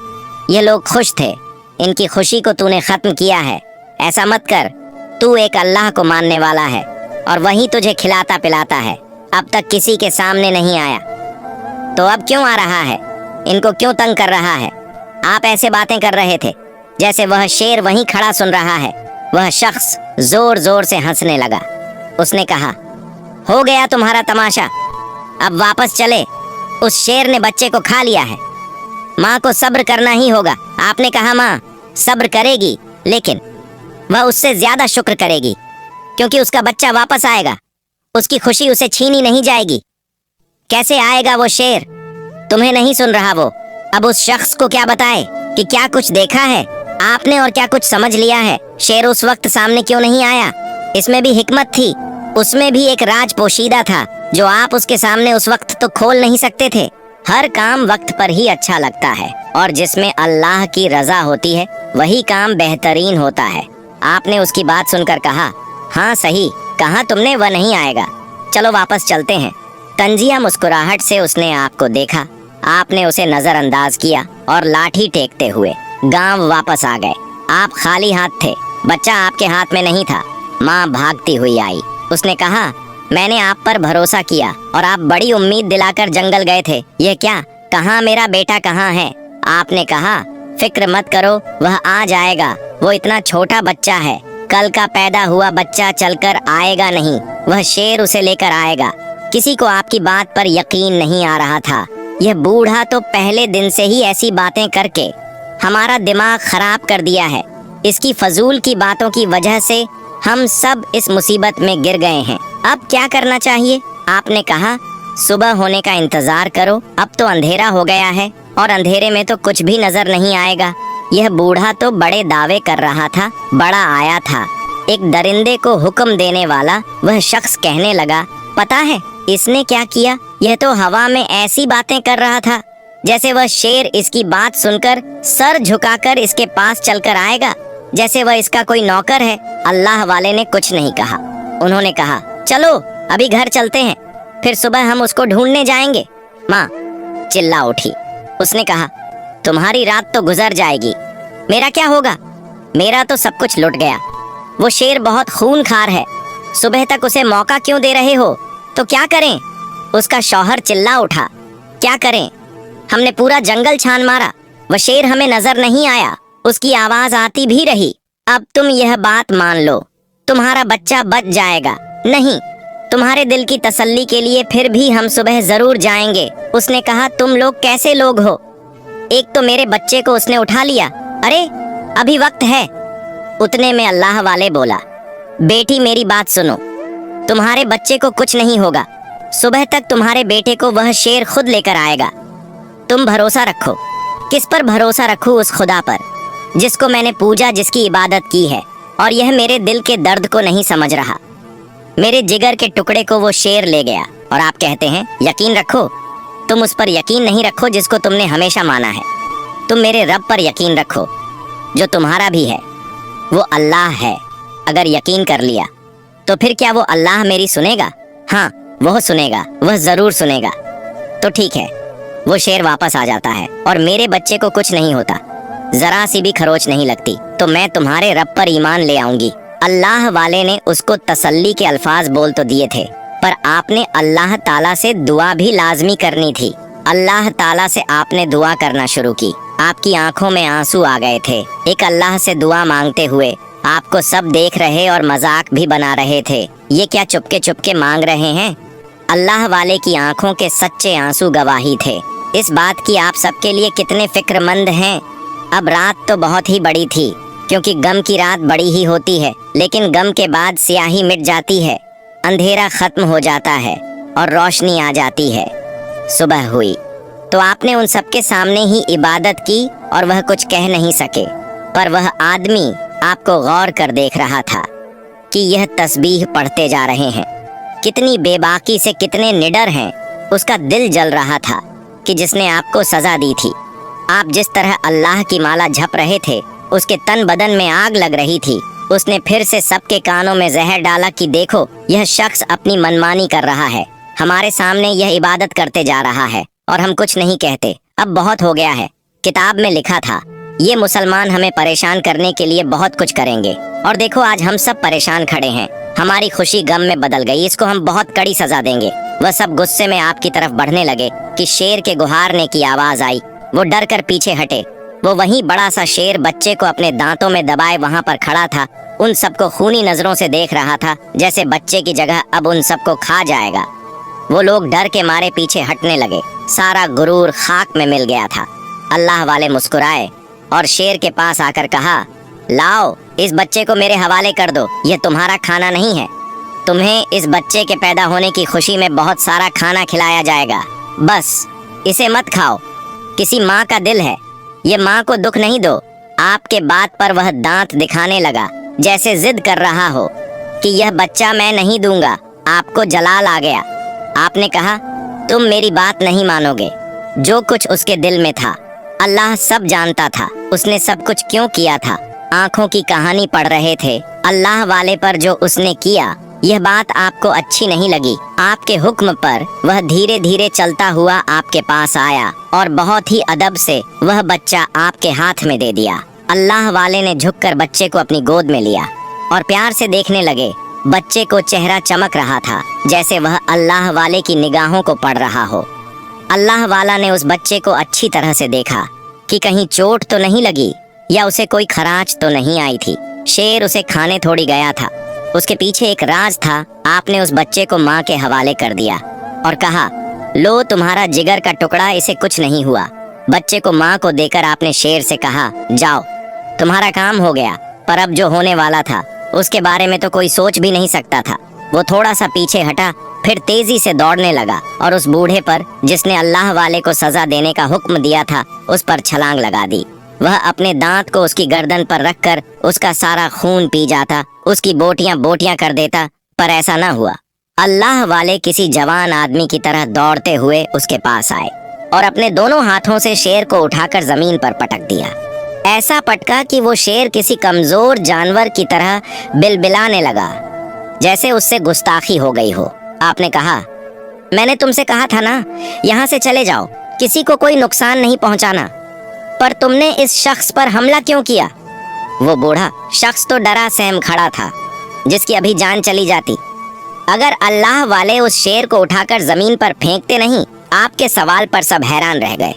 ये लोग खुश थे, इनकी खुशी को तूने खत्म किया है। ऐसा मत कर। तू एक अल्लाह को मानने वाला है और वही तुझे खिलाता पिलाता है। अब तक किसी के सामने नहीं आया, तो अब क्यों आ रहा है? इनको क्यों तंग कर रहा है? आप ऐसे बातें कर रहे थे जैसे वह शेर वहीं खड़ा सुन रहा है। वह शख्स जोर जोर से हंसने लगा। उसने कहा, हो गया तुम्हारा तमाशा, अब वापस चले। उस शेर ने बच्चे को खा लिया है। माँ को सब्र करना ही होगा। आपने कहा माँ सब्र करेगी, लेकिन वह उससे ज्यादा शुक्र करेगी, क्योंकि उसका बच्चा वापस आएगा। उसकी खुशी उसे छीनी नहीं जाएगी। कैसे आएगा वो शेर? तुम्हें नहीं सुन रहा वो? अब उस शख्स को क्या बताए कि क्या कुछ देखा है आपने और क्या कुछ समझ लिया है? शेर उस वक्त सामने क्यों नहीं आया? इसमें भी हिकमत थी, उसमें भी एक राज पोशीदा था जो आप उसके सामने उस वक्त तो खोल नहीं सकते थे। हर काम वक्त पर ही अच्छा लगता है, और जिसमें अल्लाह की रजा होती है वही काम बेहतरीन होता है। आपने उसकी बात सुनकर कहा, हाँ सही कहा तुमने, वह नहीं आएगा, चलो वापस चलते हैं। तंजिया मुस्कुराहट से उसने आपको देखा। आपने उसे नजरअंदाज किया और लाठी टेकते हुए गांव वापस आ गए। आप खाली हाथ थे, बच्चा आपके हाथ में नहीं था। माँ भागती हुई आई। उसने कहा, मैंने आप पर भरोसा किया और आप बड़ी उम्मीद दिलाकर जंगल गए थे। ये क्या? कहाँ मेरा बेटा कहाँ है? आपने कहा, फिक्र मत करो, वह आ जाएगा। वो इतना छोटा बच्चा है, कल का पैदा हुआ बच्चा चलकर आएगा नहीं, वह शेर उसे लेकर आएगा। किसी को आपकी बात पर यकीन नहीं आ रहा था। यह बूढ़ा तो पहले दिन से ही ऐसी बातें करके हमारा दिमाग खराब कर दिया है। इसकी फजूल की बातों की वजह से हम सब इस मुसीबत में गिर गए हैं। अब क्या करना चाहिए? आपने कहा, सुबह होने का इंतजार करो। अब तो अंधेरा हो गया है और अंधेरे में तो कुछ भी नजर नहीं आएगा। यह बूढ़ा तो बड़े दावे कर रहा था, बड़ा आया था। एक दरिंदे को हुक्म देने वाला वह शख्स कहने लगा, पता है इसने क्या किया? यह तो हवा में ऐसी बातें कर रहा था जैसे वह शेर इसकी बात सुनकर सर झुकाकर इसके पास चलकर आएगा, जैसे वह इसका कोई नौकर है। अल्लाह वाले ने कुछ नहीं कहा। उन्होंने कहा, चलो अभी घर चलते हैं, फिर सुबह हम उसको ढूंढने जाएंगे। माँ चिल्ला उठी। उसने कहा, तुम्हारी रात तो गुजर जाएगी, मेरा क्या होगा? मेरा तो सब कुछ लुट गया। वो शेर बहुत खूनखार है, सुबह तक उसे मौका क्यों दे रहे हो? तो क्या करें? उसका शौहर चिल्ला उठा, क्या करें? हमने पूरा जंगल छान मारा, वह शेर हमें नजर नहीं आया। उसकी आवाज आती भी रही। अब तुम यह बात मान लो, तुम्हारा बच्चा बच जाएगा। नहीं, तुम्हारे दिल की तसल्ली के लिए फिर भी हम सुबह जरूर जाएंगे। उसने कहा, तुम लोग कैसे लोग हो? एक तो मेरे बच्चे को उसने उठा लिया। अरे अभी वक्त है। उतने में अल्लाह वाले बोला, बेटी मेरी बात सुनो, तुम्हारे बच्चे को कुछ नहीं होगा। सुबह तक तुम्हारे बेटे को वह शेर खुद लेकर आएगा। तुम भरोसा रखो। किस पर भरोसा रखूं? उस खुदा पर जिसको मैंने पूजा, जिसकी इबादत की है, और यह मेरे दिल के दर्द को नहीं समझ रहा। मेरे जिगर के टुकड़े को वो शेर ले गया, और आप कहते हैं यकीन रखो। तुम उस पर यकीन नहीं रखो जिसको तुमने हमेशा माना है। तुम मेरे रब पर यकीन रखो जो तुम्हारा भी है, वो अल्लाह है। अगर यकीन कर लिया तो फिर क्या वो अल्लाह मेरी सुनेगा? हाँ वह सुनेगा, वह जरूर सुनेगा। तो ठीक है। वो शेर वापस आ जाता है और मेरे बच्चे को कुछ नहीं होता, जरा सी भी खरोच नहीं लगती, तो मैं तुम्हारे रब पर ईमान ले आऊंगी। अल्लाह वाले ने उसको तसल्ली के अल्फाज बोल तो दिए थे, पर आपने अल्लाह ताला से दुआ भी लाजमी करनी थी। अल्लाह ताला से आपने दुआ करना शुरू की। आपकी आंखों में आंसू आ गए थे। एक अल्लाह से दुआ मांगते हुए आपको सब देख रहे और मजाक भी बना रहे थे। ये क्या चुपके चुपके मांग रहे हैं? अल्लाह वाले की आंखों के सच्चे आंसू गवाही थे इस बात की आप सबके लिए कितने फिक्रमंद हैं। अब रात तो बहुत ही बड़ी थी, क्योंकि गम की रात बड़ी ही होती है, लेकिन गम के बाद स्याही मिट जाती है, अंधेरा खत्म हो जाता है और रोशनी आ जाती है। सुबह हुई तो आपने उन सबके सामने ही इबादत की और वह कुछ कह नहीं सके, पर वह आदमी आपको गौर कर देख रहा था कि यह तस्बीह पढ़ते जा रहे हैं। कितनी बेबाकी से कितने निडर हैं। उसका दिल जल रहा था कि जिसने आपको सजा दी थी। आप जिस तरह अल्लाह की माला झप रहे थे, उसके तन बदन में आग लग रही थी। उसने फिर से सबके कानों में जहर डाला कि देखो, यह शख्स अपनी मनमानी कर रहा है, हमारे सामने यह इबादत करते जा रहा है और हम कुछ नहीं कहते। अब बहुत हो गया है। किताब में लिखा था ये मुसलमान हमें परेशान करने के लिए बहुत कुछ करेंगे, और देखो आज हम सब परेशान खड़े हैं। हमारी खुशी गम में बदल गई, इसको हम बहुत कड़ी सजा देंगे। वह सब गुस्से में आपकी तरफ बढ़ने लगे कि शेर के गुहारने की आवाज आई। वो डर कर पीछे हटे। वो वही बड़ा सा शेर बच्चे को अपने दांतों में दबाए वहां पर खड़ा था। उन सबको खूनी नजरों से देख रहा था, जैसे बच्चे की जगह अब उन सबको खा जाएगा। वो लोग डर के मारे पीछे हटने लगे। सारा गुरूर खाक में मिल गया था। अल्लाह वाले मुस्कुराए और शेर के पास आकर कहा, लाओ, इस बच्चे को मेरे हवाले कर दो। यह तुम्हारा खाना नहीं है। तुम्हें इस बच्चे के पैदा होने की खुशी में बहुत सारा खाना खिलाया जाएगा। बस इसे मत खाओ। किसी माँ का दिल है, ये माँ को दुख नहीं दो। आपके बात पर वह दांत दिखाने लगा, जैसे जिद कर रहा हो कि यह बच्चा मैं नहीं दूंगा। आपको जलाल आ गया। आपने कहा, तुम मेरी बात नहीं मानोगे। जो कुछ उसके दिल में था अल्लाह सब जानता था। उसने सब कुछ क्यों किया था। आंखों की कहानी पढ़ रहे थे। अल्लाह वाले पर जो उसने किया, यह बात आपको अच्छी नहीं लगी। आपके हुक्म पर वह धीरे धीरे चलता हुआ आपके पास आया और बहुत ही अदब से वह बच्चा आपके हाथ में दे दिया। अल्लाह वाले ने झुककर बच्चे को अपनी गोद में लिया और प्यार से देखने लगे। बच्चे को चेहरा चमक रहा था, जैसे वह अल्लाह वाले की निगाहों को पढ़ रहा हो। अल्लाह वाला ने उस बच्चे को अच्छी तरह से देखा कि कहीं चोट तो नहीं लगी या उसे कोई खरांच तो नहीं आई थी। शेर उसे खाने थोड़ी गया था। उसके पीछे एक राज था। आपने उस बच्चे को माँ के हवाले कर दिया और कहा, लो तुम्हारा जिगर का टुकड़ा, इसे कुछ नहीं हुआ। बच्चे को माँ को देकर आपने शेर से कहा, जाओ, तुम्हारा काम हो गया। पर अब जो होने वाला था उसके बारे में तो कोई सोच भी नहीं सकता था। वो थोड़ा सा पीछे हटा, फिर तेजी से दौड़ने लगा और उस बूढ़े पर, जिसने अल्लाह वाले को सजा देने का हुक्म दिया था, उस पर छलांग लगा दी। वह अपने दांत को उसकी गर्दन पर रखकर उसका सारा खून पी जाता, उसकी बोटियां बोटियां कर देता, पर ऐसा न हुआ। अल्लाह वाले किसी जवान आदमी की तरह दौड़ते हुए उसके पास आए और अपने दोनों हाथों से शेर को उठाकर जमीन पर पटक दिया। ऐसा पटका कि वो शेर किसी कमजोर जानवर की तरह बिलबिलाने लगा, जैसे उससे गुस्ताखी हो गई हो। आपने कहा, मैंने तुमसे कहा था ना, यहाँ से चले जाओ, किसी को कोई नुकसान नहीं पहुँचाना। पर तुमने इस शख्स पर हमला क्यों किया? वो बूढ़ा शख्स तो डरा सहम खड़ा था, जिसकी अभी जान चली जाती अगर अल्लाह वाले उस शेर को उठाकर जमीन पर फेंकते नहीं। आपके सवाल पर सब हैरान रह गए।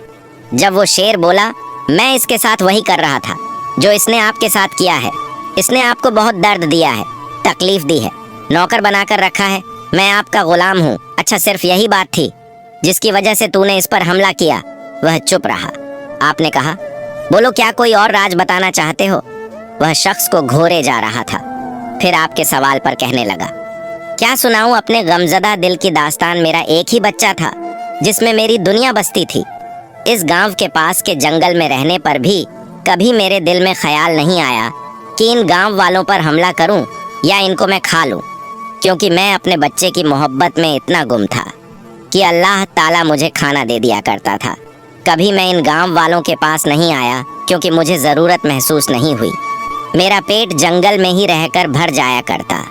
जब वो शेर बोला, मैं इसके साथ वही कर रहा था जो इसने आपके साथ किया है। इसने आपको बहुत दर्द दिया है, तकलीफ दी है, नौकर बनाकर रखा है। मैं आपका गुलाम हूँ। अच्छा, सिर्फ यही बात थी जिसकी वजह से तूने इस पर हमला किया? वह चुप रहा। आपने कहा, बोलो, क्या कोई और राज बताना चाहते हो? वह शख्स को घोरे जा रहा था। फिर आपके सवाल पर कहने लगा, क्या सुनाऊं अपने गमजदा दिल की दास्तान। मेरा एक ही बच्चा था जिसमें मेरी दुनिया बसती थी। इस गांव के पास के जंगल में रहने पर भी कभी मेरे दिल में ख्याल नहीं आया कि इन गांव वालों पर हमला करूं या इनको मैं खा लूं, क्योंकि मैं अपने बच्चे की मोहब्बत में इतना गुम था कि अल्लाह ताला मुझे खाना दे दिया करता था। कभी मैं इन गांव वालों के पास नहीं आया क्योंकि मुझे ज़रूरत महसूस नहीं हुई। मेरा पेट जंगल में ही रहकर भर जाया करता।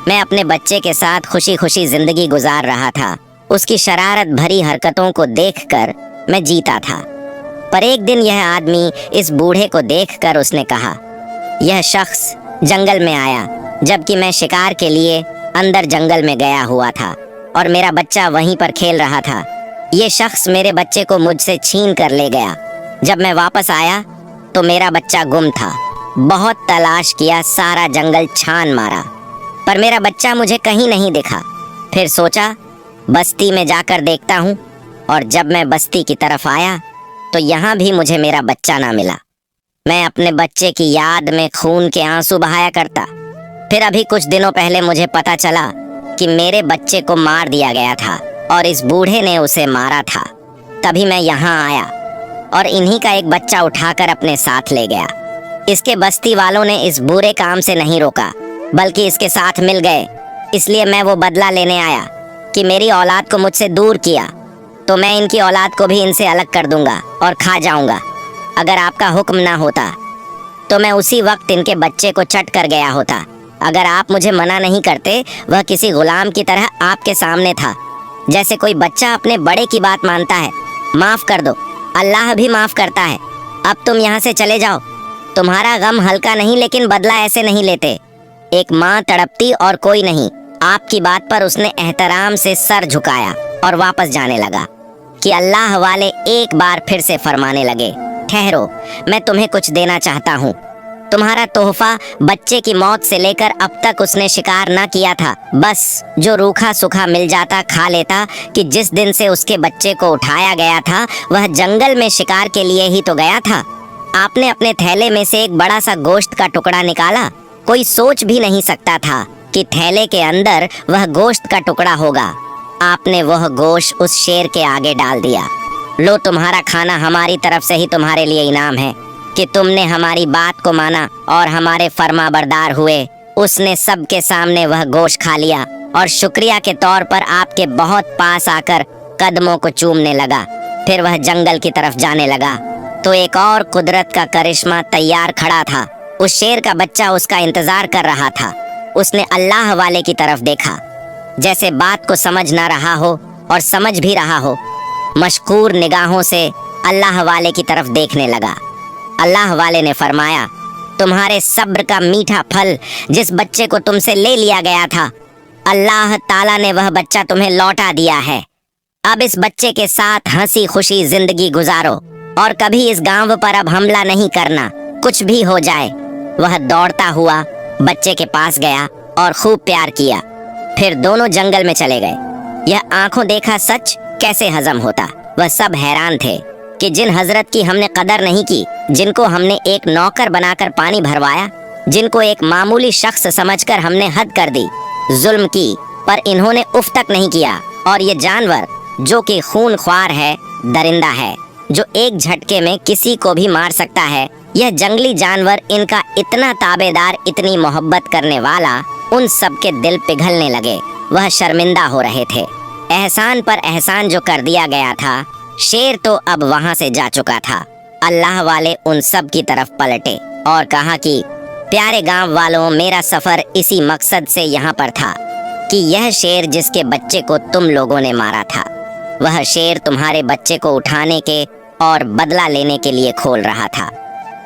मैं अपने बच्चे के साथ खुशी खुशी ज़िंदगी गुजार रहा था। उसकी शरारत भरी हरकतों को देखकर मैं जीता था। पर एक दिन यह आदमी इस बूढ़े को देखकर उसने कहा, यह शख्स जंगल में आया जबकि मैं शिकार के लिए अंदर जंगल में गया हुआ था और मेरा बच्चा वहीं पर खेल रहा था। ये शख्स मेरे बच्चे को मुझसे छीन कर ले गया। जब मैं वापस आया तो मेरा बच्चा गुम था। बहुत तलाश किया, सारा जंगल छान मारा, पर मेरा बच्चा मुझे कहीं नहीं दिखा। फिर सोचा बस्ती में जाकर देखता हूँ, और जब मैं बस्ती की तरफ आया तो यहाँ भी मुझे मेरा बच्चा ना मिला। मैं अपने बच्चे की याद में खून के आंसू बहाया करता। फिर अभी कुछ दिनों पहले मुझे पता चला कि मेरे बच्चे को मार दिया गया था और इस बूढ़े ने उसे मारा था। तभी मैं यहाँ आया और इन्हीं का एक बच्चा उठाकर अपने साथ ले गया। इसके बस्ती वालों ने इस बुरे काम से नहीं रोका, बल्कि इसके साथ मिल गए। اس لیے میں وہ بدلہ لینے آیا کہ میری اولاد کو مجھ سے دور کیا تو میں ان کی اولاد کو بھی ان سے الگ کر دوں گا اور کھا جاؤں گا۔ اگر آپ کا حکم نہ ہوتا تو میں اسی وقت ان کے بچے کو چٹ کر گیا ہوتا۔ اگر آپ مجھے منع نہیں کرتے، وہ کسی غلام کی طرح آپ کے سامنے تھا، جیسے کوئی بچہ اپنے بڑے کی بات مانتا ہے۔ معاف کر دو، اللہ بھی معاف کرتا ہے۔ اب تم یہاں سے چلے جاؤ۔ تمہارا غم ہلکا نہیں، لیکن بدلہ ایسے نہیں لیتے۔ ایک ماں تڑپتی اور کوئی نہیں۔ آپ کی بات پر اس نے احترام سے سر جھکایا اور واپس جانے لگا کہ اللہ والے ایک بار پھر سے فرمانے لگے، ٹھہرو، میں تمہیں کچھ دینا چاہتا ہوں۔ تمہارا تحفہ بچے کی موت سے لے کر اب تک اس نے شکار نہ کیا تھا، بس جو روکھا سکھا مل جاتا کھا لیتا، کہ جس دن سے اس کے بچے کو اٹھایا گیا تھا وہ جنگل میں شکار کے لیے ہی تو گیا تھا۔ آپ نے اپنے تھیلے میں سے ایک بڑا سا گوشت کا ٹکڑا نکالا۔ کوئی سوچ بھی نہیں سکتا تھا کہ تھیلے کے اندر وہ گوشت کا ٹکڑا ہوگا۔ آپ نے وہ گوشت اس شیر کے آگے ڈال دیا۔ لو، تمہارا کھانا ہماری طرف سے ہی تمہارے لیے انعام ہے کہ تم نے ہماری بات کو مانا اور ہمارے فرما بردار ہوئے۔ اس نے سب کے سامنے وہ گوشت کھا لیا اور شکریہ کے طور پر آپ کے بہت پاس آ کر قدموں کو چومنے لگا۔ پھر وہ جنگل کی طرف جانے لگا تو ایک اور قدرت کا کرشمہ تیار کھڑا تھا۔ اس شیر کا بچہ اس کا انتظار کر رہا تھا۔ اس نے اللہ والے کی طرف دیکھا، جیسے بات کو سمجھ نہ رہا ہو اور سمجھ بھی رہا ہو۔ مشکور نگاہوں سے اللہ والے کی طرف دیکھنے لگا۔ اللہ والے نے فرمایا، تمہارے صبر کا میٹھا پھل جس بچے کو تم سے لے لیا گیا تھا، اللہ تعالیٰ نے وہ بچہ تمہیں لوٹا دیا ہے۔ اب اس بچے کے ساتھ ہنسی خوشی زندگی گزارو اور کبھی اس گاؤں پر اب حملہ نہیں کرنا، کچھ بھی ہو جائے۔ وہ دوڑتا ہوا بچے کے پاس گیا اور خوب پیار کیا۔ پھر دونوں جنگل میں چلے گئے۔ یہ آنکھوں دیکھا سچ کیسے ہضم ہوتا؟ وہ سب حیران تھے کہ جن حضرت کی ہم نے قدر نہیں کی، جن کو ہم نے ایک نوکر بنا کر پانی بھروایا، جن کو ایک معمولی شخص سمجھ کر ہم نے حد کر دی، ظلم کی، پر انہوں نے اف تک نہیں کیا۔ اور یہ جانور جو کہ خون خوار ہے، درندہ ہے، جو ایک جھٹکے میں کسی کو بھی مار سکتا ہے، یہ جنگلی جانور ان کا اتنا تابع دار، اتنی محبت کرنے والا، ان سب کے دل پگھلنے لگے۔ وہ شرمندہ ہو رہے تھے۔ احسان پر احسان جو کر دیا گیا تھا، شیر تو اب وہاں سے جا چکا تھا۔ اللہ والے ان سب کی طرف پلٹے اور کہا کہ پیارے گاؤں والوں، میرا سفر اسی مقصد سے یہاں پر تھا کہ یہ شیر جس کے بچے کو تم لوگوں نے مارا تھا، وہ شیر تمہارے بچے کو اٹھانے کے اور بدلہ لینے کے لیے کھول رہا تھا۔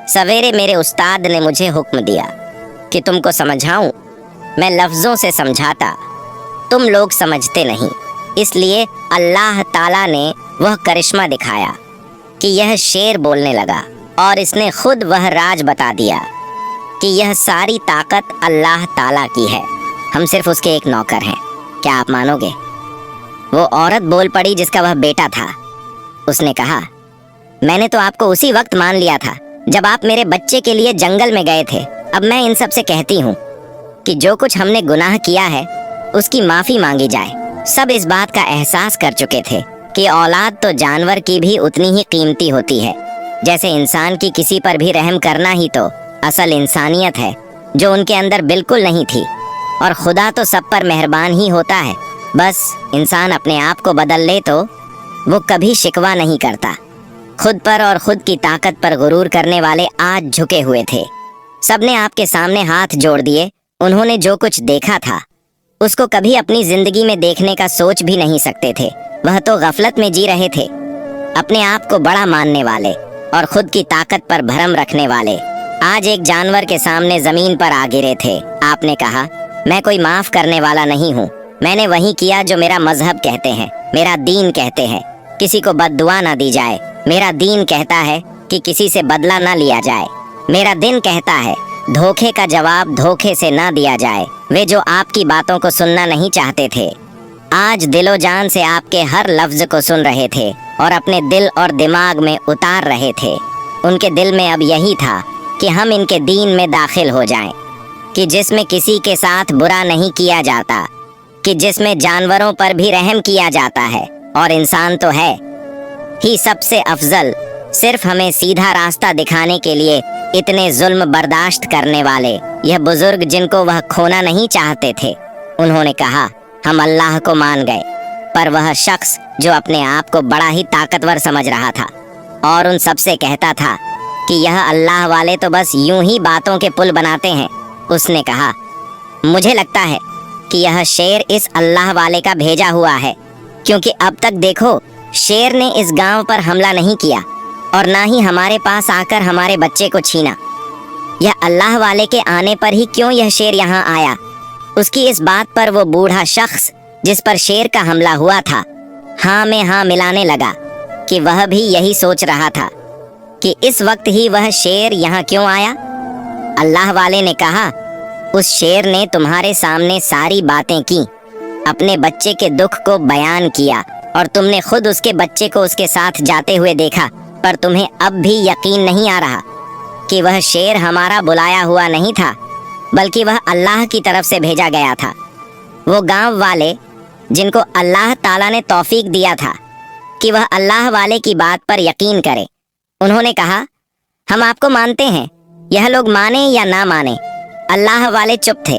سویرے میرے استاد نے مجھے حکم دیا کہ تم کو سمجھاؤں۔ میں لفظوں سے سمجھاتا، تم لوگ سمجھتے نہیں، اس لیے اللہ تعالیٰ نے وہ کرشمہ دکھایا کہ یہ شیر بولنے لگا، اور اس نے خود وہ راز بتا دیا کہ یہ ساری طاقت اللہ تعالیٰ کی ہے، ہم صرف اس کے ایک نوکر ہیں۔ کیا آپ مانو گے؟ وہ عورت بول پڑی جس کا وہ بیٹا تھا۔ اس نے کہا، میں نے تو آپ کو اسی وقت مان لیا تھا جب آپ میرے بچے کے لیے جنگل میں گئے تھے۔ اب میں ان سب سے کہتی ہوں کہ جو کچھ ہم نے گناہ کیا ہے اس کی معافی مانگی جائے۔ سب اس بات کا احساس کر چکے تھے کہ اولاد تو جانور کی بھی اتنی ہی قیمتی ہوتی ہے، جیسے انسان کی کسی پر بھی رحم کرنا ہی تو اصل انسانیت ہے، جو ان کے اندر بالکل نہیں تھی۔ اور خدا تو سب پر مہربان ہی ہوتا ہے، بس انسان اپنے آپ کو بدل لے تو وہ کبھی شکوہ نہیں کرتا۔ خود پر اور خود کی طاقت پر غرور کرنے والے آج جھکے ہوئے تھے۔ سب نے آپ کے سامنے ہاتھ جوڑ دیے۔ انہوں نے جو کچھ دیکھا تھا اس کو کبھی اپنی زندگی میں دیکھنے کا سوچ بھی نہیں سکتے تھے۔ وہ تو غفلت میں جی رہے تھے، اپنے آپ کو بڑا ماننے والے اور خود کی طاقت پر بھرم رکھنے والے آج ایک جانور کے سامنے زمین پر آ گرے تھے۔ آپ نے کہا، میں کوئی معاف کرنے والا نہیں ہوں، میں نے وہی کیا جو میرا مذہب کہتے ہیں، میرا دین کہتے ہیں۔ کسی کو بد دعا نہ دی جائے، میرا دین کہتا ہے کہ کسی سے بدلہ نہ لیا جائے، میرا دین کہتا ہے دھوکے کا جواب دھوکے سے نہ دیا جائے۔ وہ جو آپ کی باتوں کو سننا نہیں چاہتے تھے، آج دل و جان سے آپ کے ہر لفظ کو سن رہے تھے اور اپنے دل اور دماغ میں اتار رہے تھے۔ ان کے دل میں اب یہی تھا کہ ہم ان کے دین میں داخل ہو جائیں، کہ جس میں کسی کے ساتھ برا نہیں کیا جاتا، کہ جس میں جانوروں پر بھی رحم کیا جاتا ہے، اور انسان تو ہے ہی سب سے افضل۔ صرف ہمیں سیدھا راستہ دکھانے کے لیے اتنے ظلم برداشت کرنے والے یہ بزرگ، جن کو وہ کھونا نہیں چاہتے تھے، انہوں نے کہا ہم اللہ کو مان گئے، پر وہ شخص جو اپنے آپ کو بڑا ہی طاقتور سمجھ رہا تھا اور ان سب سے کہتا تھا کہ یہ اللہ والے تو بس یوں ہی باتوں کے پل بناتے ہیں، اس نے کہا مجھے لگتا ہے کہ یہ شیر اس اللہ والے کا بھیجا ہوا ہے، کیونکہ اب تک دیکھو شیر نے اس گاؤں پر حملہ نہیں کیا اور نہ ہی ہمارے پاس آ کر ہمارے بچے کو چھینا۔ یہ اللہ والے کے آنے پر ہی کیوں یہ شیر یہاں آیا؟ اس کی اس بات پر وہ بوڑھا شخص جس پر شیر کا حملہ ہوا تھا ہاں میں ہاں ملانے لگا کہ وہ بھی یہی سوچ رہا تھا کہ اس وقت ہی وہ شیر یہاں کیوں آیا۔ اللہ والے نے کہا اس شیر نے تمہارے سامنے ساری باتیں کی، اپنے بچے کے دکھ کو بیان کیا اور تم نے خود اس کے بچے کو اس کے ساتھ جاتے ہوئے دیکھا، پر تمہیں اب بھی یقین نہیں آ رہا کہ وہ شیر ہمارا بلایا ہوا نہیں تھا بلکہ وہ اللہ کی طرف سے بھیجا گیا تھا۔ وہ گاؤں والے جن کو اللہ تعالیٰ نے توفیق دیا تھا کہ وہ اللہ والے کی بات پر یقین کرے، انہوں نے کہا ہم آپ کو مانتے ہیں، یہ لوگ مانے یا نہ مانے۔ اللہ والے چپ تھے،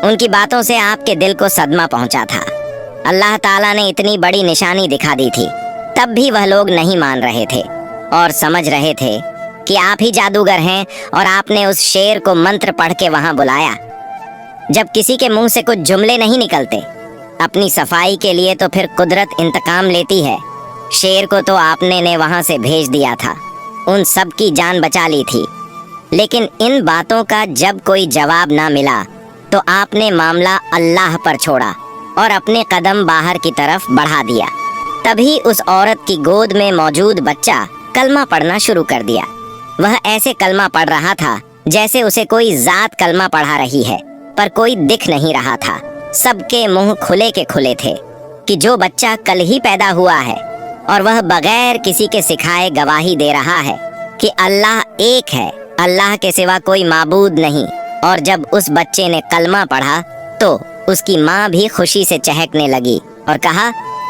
ان کی باتوں سے آپ کے دل کو صدمہ پہنچا تھا۔ اللہ تعالیٰ نے اتنی بڑی نشانی دکھا دی تھی، تب بھی وہ لوگ نہیں مان رہے تھے اور سمجھ رہے تھے کہ آپ ہی جادوگر ہیں اور آپ نے اس شیر کو منتر پڑھ کے وہاں بلایا۔ جب کسی کے منہ سے کچھ جملے نہیں نکلتے اپنی صفائی کے لیے تو پھر قدرت انتقام لیتی ہے۔ شیر کو تو آپ نے وہاں سے بھیج دیا تھا، ان سب کی جان بچا لی تھی، لیکن ان باتوں کا جب کوئی جواب نہ ملا تو آپ نے معاملہ اللہ پر چھوڑا اور اپنے قدم باہر کی طرف بڑھا دیا۔ تبھی اس عورت کی گود میں موجود بچہ کلمہ پڑھنا شروع کر دیا۔ وہ ایسے کلمہ پڑھ رہا تھا جیسے اسے کوئی ذات کلمہ پڑھا رہی ہے، پر کوئی دکھ نہیں رہا تھا۔ سب کے منہ کھلے کے کھلے تھے کہ جو بچہ کل ہی پیدا ہوا ہے اور وہ بغیر کسی کے سکھائے گواہی دے رہا ہے کہ اللہ ایک ہے، اللہ کے سوا کوئی معبود نہیں۔ اور جب اس بچے نے کلمہ پڑھا تو اس کی ماں بھی خوشی سے چہکنے لگی اور کہا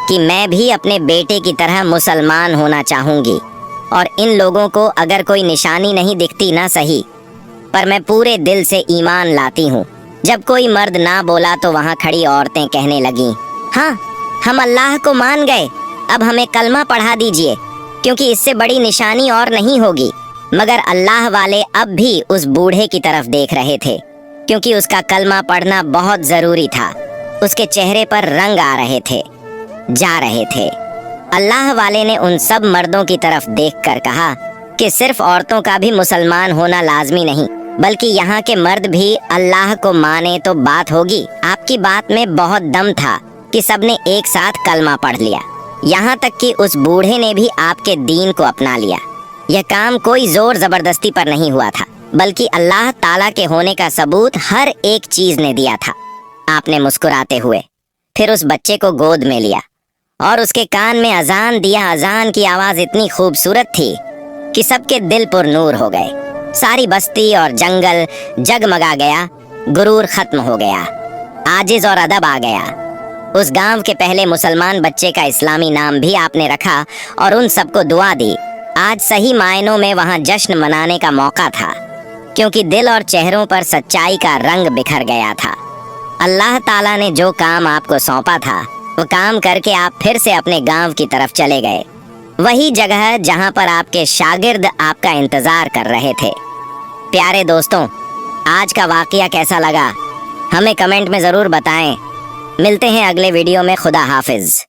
کہ میں بھی اپنے بیٹے کی طرح مسلمان ہونا چاہوں گی، اور ان لوگوں کو اگر کوئی نشانی نہیں دکھتی نہ صحیح، پر میں پورے دل سے ایمان لاتی ہوں۔ جب کوئی مرد نہ بولا تو وہاں کھڑی عورتیں کہنے لگیں ہاں ہم اللہ کو مان گئے، اب ہمیں کلمہ پڑھا دیجئے، کیونکہ اس سے بڑی نشانی اور نہیں ہوگی۔ مگر اللہ والے اب بھی اس بوڑھے کی طرف دیکھ رہے تھے، کیونکہ اس کا کلمہ پڑھنا بہت ضروری تھا۔ اس کے چہرے پر رنگ آ رہے تھے، جا رہے تھے۔ اللہ والے نے ان سب مردوں کی طرف دیکھ کر کہا کہ صرف عورتوں کا بھی مسلمان ہونا لازمی نہیں، بلکہ یہاں کے مرد بھی اللہ کو مانے تو بات ہوگی۔ آپ کی بات میں بہت دم تھا کہ سب نے ایک ساتھ کلمہ پڑھ لیا، یہاں تک کہ اس بوڑھے نے بھی آپ کے دین کو اپنا لیا۔ یہ کام کوئی زور زبردستی پر نہیں ہوا تھا، بلکہ اللہ تعالیٰ کے ہونے کا ثبوت ہر ایک چیز نے دیا تھا۔ آپ نے مسکراتے ہوئے پھر اس بچے کو گود میں لیا اور اس کے کان میں اذان دیا۔ اذان کی آواز اتنی خوبصورت تھی کہ سب کے دل پر نور ہو گئے۔ ساری بستی اور جنگل جگمگا گیا، غرور ختم ہو گیا، عاجز اور ادب آ گیا۔ اس گاؤں کے پہلے مسلمان بچے کا اسلامی نام بھی آپ نے رکھا اور ان سب کو دعا دی۔ آج صحیح معنوں میں وہاں جشن منانے کا موقع تھا، کیونکہ دل اور چہروں پر سچائی کا رنگ بکھر گیا تھا۔ اللہ تعالیٰ نے جو کام آپ کو سونپا تھا وہ کام کر کے آپ پھر سے اپنے گاؤں کی طرف چلے گئے، وہی جگہ جہاں پر آپ کے شاگرد آپ کا انتظار کر رہے تھے۔ پیارے دوستوں، آج کا واقعہ کیسا لگا ہمیں کمنٹ میں ضرور بتائیں۔ ملتے ہیں اگلے ویڈیو میں۔ خدا حافظ۔